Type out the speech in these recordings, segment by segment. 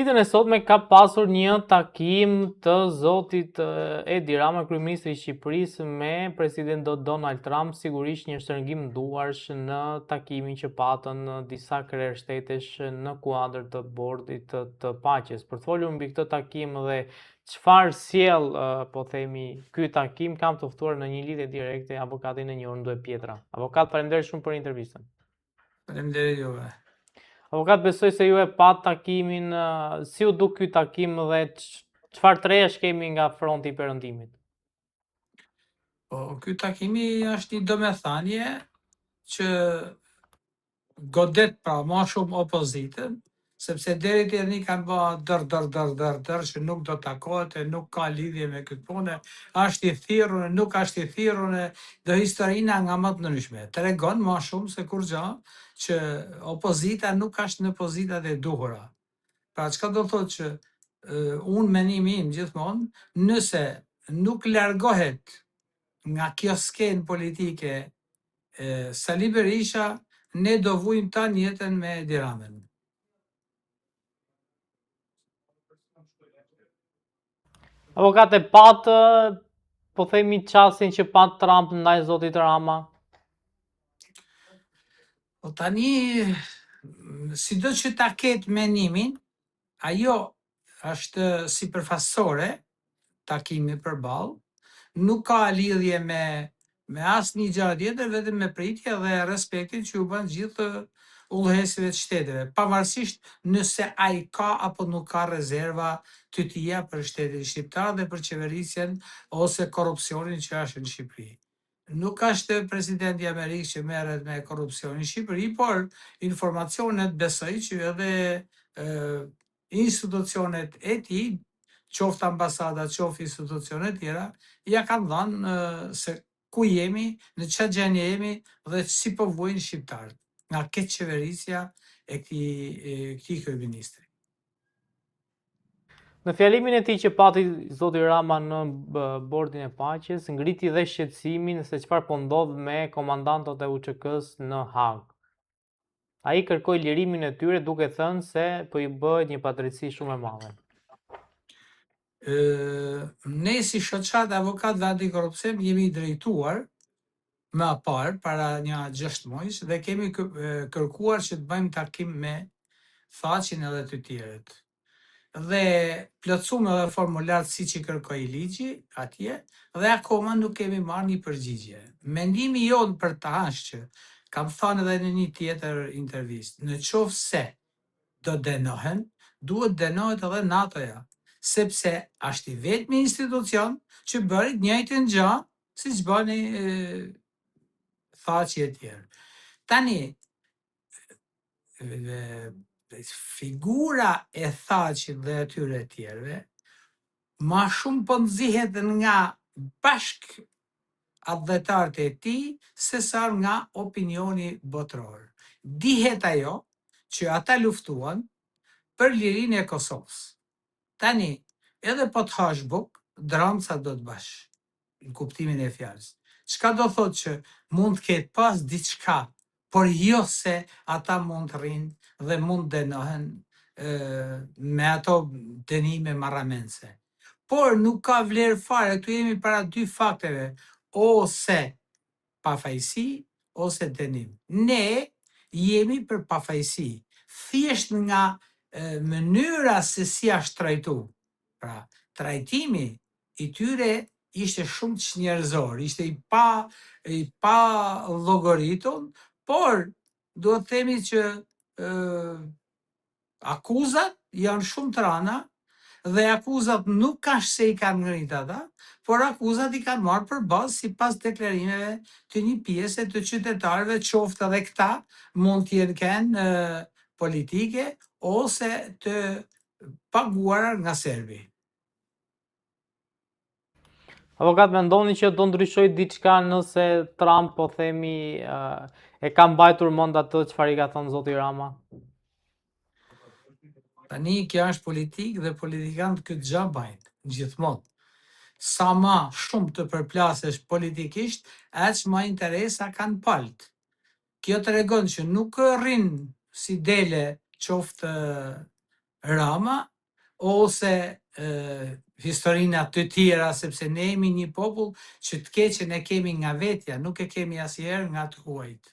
Ditën e sotme ka pasur një takim të zotit Edi Rama, kryeministri i Shqipërisë, me president Donald Trump, sigurisht një shtrëngim duarsh në takimin që patën disa krerë shtetesh në kuadër të bordit të paqes. Për të folur mbi këtë takim dhe çfarë sjell, po themi, ky takim, kam të ftuar në një lidhje direkte avokatin e njohur Ndoj Pjetra. Avokat, faleminderit shumë për intervistën. Faleminderit juve. Avokat, besoj se ju e pat takimin, si u duk ky takim dhe çfarë tresh kemi nga fronti i perëndimit? Po, ky takimi është një domethënie që godet pra ma shumë opozitën, sepse deri tani kanë bë dër që nuk do takohet e nuk ka lidhje me këtë punë, është i thirrur, nuk është i thirrur, do historina nga më të ndryshme. Tregon ma shumë se kur gjë që opozita nuk është në pozitat e duhura. Pra çka do thotë që unë menimi im gjithmonë, nëse nuk largohet nga kjo skenë politike Sali Berisha, ne do vujmë ta jetën me Edi Ramën. Avokat, e pat, po themi, çastin që pat Trump ndaj zotit Rama? Po tani, sido që ta ketë menimin, ajo është sipërfaqësore takimi përballë, nuk ka lidhje me asnjë gjë tjetër, vetëm me pritje dhe respektin që u bën gjithë udhëhesëve të shteteve, pavarësisht nëse ai ka apo nuk ka rezerva të tija për shtetin shqiptar dhe për qeverisjen ose korrupsionin që është në Shqipëri. Nuk është presidenti i Amerikës që merret me korrupsionin në Shqipëri, por informacionet besoj që edhe institucionet e tij, qoftë ambasada, qoftë institucione tjera, ja kanë dhënë se ku jemi, në çfarë gjendje jemi dhe si po vujnë shqiptarët nga këtë qeverisja e këtij kryeministri. Në fjalimin e tij që pati zoti Rama në bordin e paqes, ngriti dhe shqetësimin se çfarë po ndodh me komandantët e UÇK-s në Hag. Ai kërkoi lirimin e tyre duke thënë se po i bëhet një padrejtësi shumë e madhe. Ne si shoqat avokatëve antikorrupsion jemi drejtuar më parë para një 6 muajsh dhe kemi kërkuar që të bëjmë takim me Thaçin edhe të tjerët. Dhe plotësuam edhe formular siç i kërkoi ligji atje dhe akoma nuk kemi marrë një përgjigje. Mendimi jon për ta është që kam thënë edhe në një tjetër intervistë, në qoftë se do dënohen, duhet dënohet edhe NATO-ja, sepse është i vetmi institucion që bëri të njëjtën gjë siç bëni Thaçi e tjerë. Tani figura e Thaçit dhe atyre tjerëve ma shumë po nxihet nga bashk adhetarët e tij se sa nga opinioni botror. Dihet ajo që ata luftuan për lirinë e Kosovës. Tani, edhe po të hash buk, dramca do të bash, në kuptimin e fjalës. Çka do thotë që mund të ketë pas diçka, por jo se ata mund të rrinë dhe mund dënohen me ato dënime marramense. Por nuk ka vlerë fare, këtu jemi para dy fakteve, ose pafajësi ose dënim. Ne jemi për pafajësi, thjesht nga mënyra se si është trajtu. Pra, trajtimi i tyre ishte shumë çnjerëzor, ishte i pa llogaritur, por duhet të themi që akuzat janë shumë të rënda dhe akuzat nuk ka se i kanë ngrit ata, por akuzat i kanë marrë për bazë sipas deklarimeve të një pjese të qytetarëve, qoftë edhe këta mund të jenë kënë politike ose të paguara nga serbi. Avokat, mendoni që do ndryshoj diçka nëse Trump, po themi, e ka mbajtur mend atë çfarë i ka thënë zoti Rama? Tani kjo është politikë dhe politikanët këtë gjë bajnë gjithmonë. Sa ma shumë të përplasesh politikisht, aq më interesa kanë palët. Kjo tregon që nuk rrin si dele qoftë Rama, ose historina të tjera, sepse ne jemi një popull që të keqen e kemi nga vetja, nuk e kemi asnjëherë nga të huajt.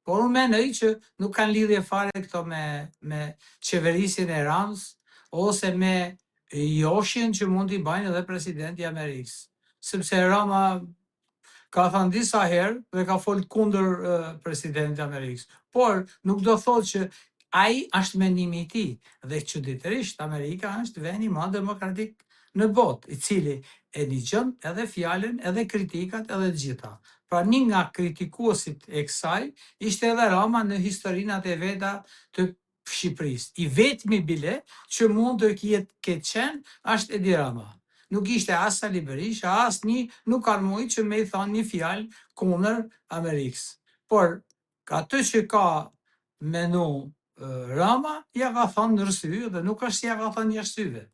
Por unë menoj që nuk kanë lidhje fare këto me qeverisjen e Ramës, ose me joshjen që mund t'i bajnë edhe presidenti i Amerikës. Sepse Rama ka thënë disa herë dhe ka folë kundër presidentit të Amerikës. Por nuk do thotë që ai është mendimi i tij, dhe çuditërisht Amerika është vendi më demokratik në botë, i cili e dëgjon edhe fjalën, edhe kritikat, edhe të gjitha. Pra një nga kritikuesit e kësaj ishte edhe Rama në historinat e veta të Shqipërisë. I vetmi bile që mund të ketë qenë është Edi Rama. Nuk ishte as Sali Berisha, as nuk kanë mujtë që me i thonë një fjalë kundër Amerikës. Por atë që ka menu Rama, ja ka thonë në rësy, dhe nuk është si ja ka thonë jashtyve.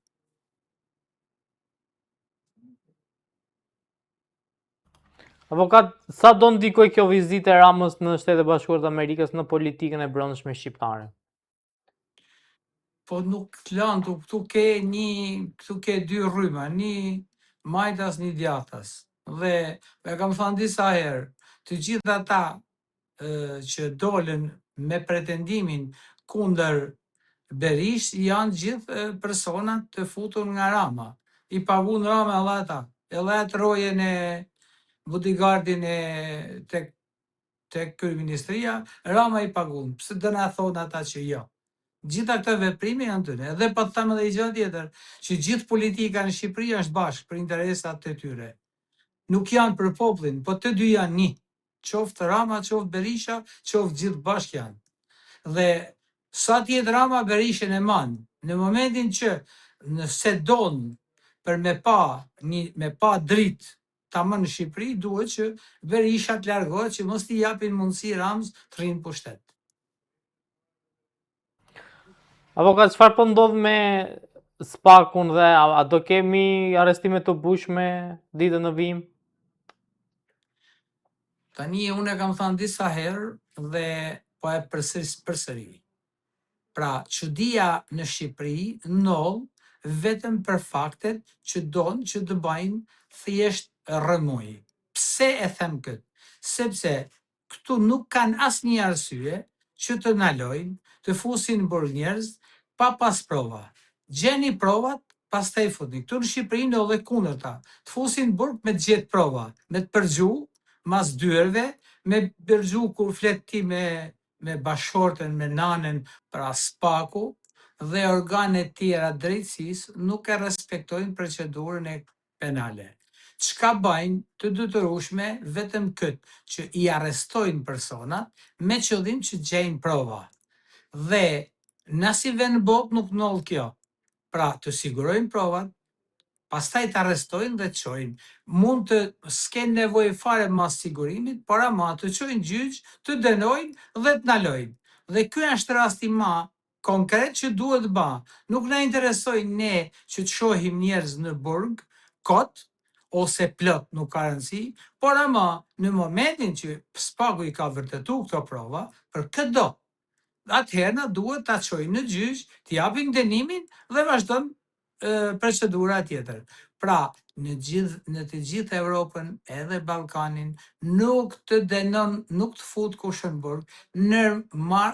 Avokat, sa do ndikoj kjo vizitë e Ramës në Shtetet Bashkuara të Amerikës në politikën e brendshme shqiptare? Po nuk lan, këtu ke dy rryma, një majtas, një djathtas. Dhe e kam thënë disa herë, të gjithë ata që dolën me pretendimin kundër Berish janë gjithë personat të futur nga Rama. I pagun Rama edhe ata, edhe atë rojen e bodyguardin e tek kryeministria, Rama i pagun. Pse do na thonë ata që jo? Gjitha këto veprime janë tyre. Edhe po të them edhe gjë tjetër, që gjithë politika në Shqipëri është bashkë për interesat e tyre. Nuk janë për popullin, po të dy janë një. Qoftë Rama, qoftë Berisha, qoftë gjithë bashkë janë. Dhe sa tjetë Rama Berishën e manë, në momentin që nëse donë për me pa dritë tamam në Shqipëri, duhet që Berisha të largohet, që mos t'i japin mundësi Ramës të rrinë pushtet. Avokat, çfarë po ndodh me Spakun dhe a do kemi arrestime të bujshme ditën në vijim? Tani unë e kam thënë disa herë dhe po e përsëri. Pra, çudia në Shqipëri ndodh vetëm për faktet që donë që të bajnë thjesht rrëmuj. Pse e them këtë? Sepse këtu nuk kanë asnjë arsye që të ndalojnë, të fusin burg njerëz pa pas prova. Gjeni provat, pastaj futni. Këtu në Shqipëri ndodh edhe kundërta. Të fusin burg me të gjetë prova, me të përgju mas dyerve, me përgju kur flet ti me bashortën, me nanën, pra Spaku dhe organet tjera drejtësisë nuk e respektojnë procedurën e penale. Çka bajnë të detyrueshme vetëm këtë, që i arrestojnë personat me qëllim që gjejnë prova. Dhe na si vend botë nuk ndodh kjo. Pra të sigurojnë provat, pastaj të arrestojnë dhe të çojnë. Mund të s'ken nevojë fare mas sigurimit, por ama të çojnë gjyq, të dënojnë dhe të ndalojnë. Dhe ky është rasti më konkret që duhet bë. Nuk na interesojnë ne që të shohim njerëz në burg, kot ose plot, nuk ka rëndësi, por ama në momentin që Spaku i ka vërtetuar këto prova, për këtë do, atëherë na duhet ta çojnë në gjyq, t'i japin dënimin dhe vazhdon procedura tjetër. Pra, në të gjithë Evropën, edhe Ballkanin, nuk të dënon, nuk të fut kush në burg,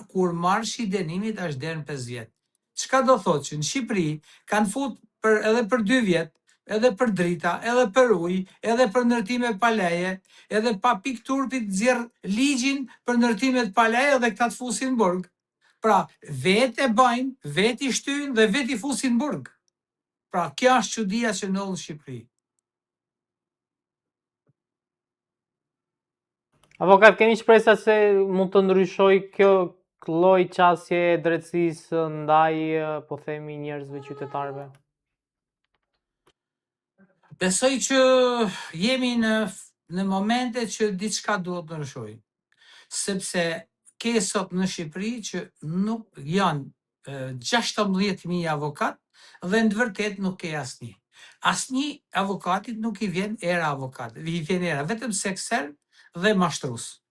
kur marshi i dënimit është deri në 5 vjet. Çka do thotë që në Shqipëri kanë fut edhe për 2 vjet, edhe për drita, edhe për ujë, edhe për ndërtime pa leje, edhe pa pik turpi të nxjerr ligjin për ndërtimet pa leje dhe këta të fusin në burg. Pra, vetë e bajnë, vetë i shtyjnë dhe vetë i fusin në burg. Pra, kjo është çudia që ndodh në Shqipëri. Avokat, keni shpresa se mund të ndryshoj kjo lloj qasje e drejtësisë ndaj, po themi, njerëzve qytetarëve? Besoj që jemi në momente që diçka duhet të ndryshoj. Sepse ke sot në Shqipëri që nuk janë 16.000 avokat dhe në të vërtet nuk ke asnjë. Asnjë avokatit nuk i vjen era avokat, i vjen era vetëm sekser dhe mashtrus.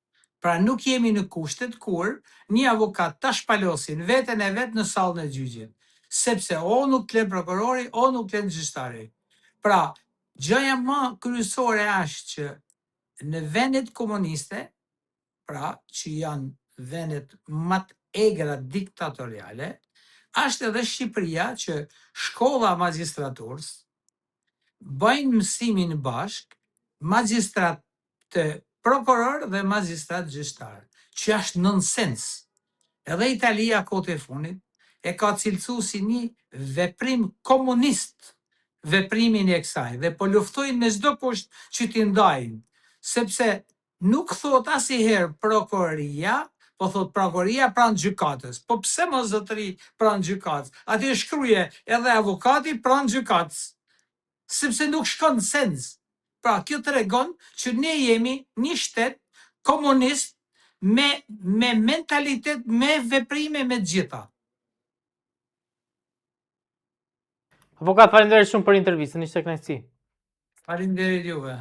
Pra nuk jemi në kushtet kur një avokat ta shpalosin veten e vet në sallën e gjyqit. sepse o nuk flet prokurori, o nuk flet gjyqtari. Pra, gjëja më kryesore është që në vendet komuniste, pra që janë vendet më të egra diktatoriale, është edhe Shqipëria që shkolla magjistraturës bëjnë mësimin bashk, magjistrat të prokuror dhe magjistrat gjyqtar, që është nonsens. Edhe Italia kote e fundit e ka cilësu si një veprim komunist veprimin e kësaj dhe po luftojnë me çdo kusht që t'i ndajnë, sepse nuk thot asnjëherë prokuroria, po thot prokuroria pranë gjykatës. Po pse mos zotëri pranë gjykatës? Aty shkruaje edhe avokati pranë gjykatës, sepse nuk shkon sens. Pra, kjo tregon që ne jemi një shtet komunist me mentalitet, me veprime me të gjitha. Avokat, faleminderit shumë për intervistën, ishte kënaqësi. Faleminderit juve.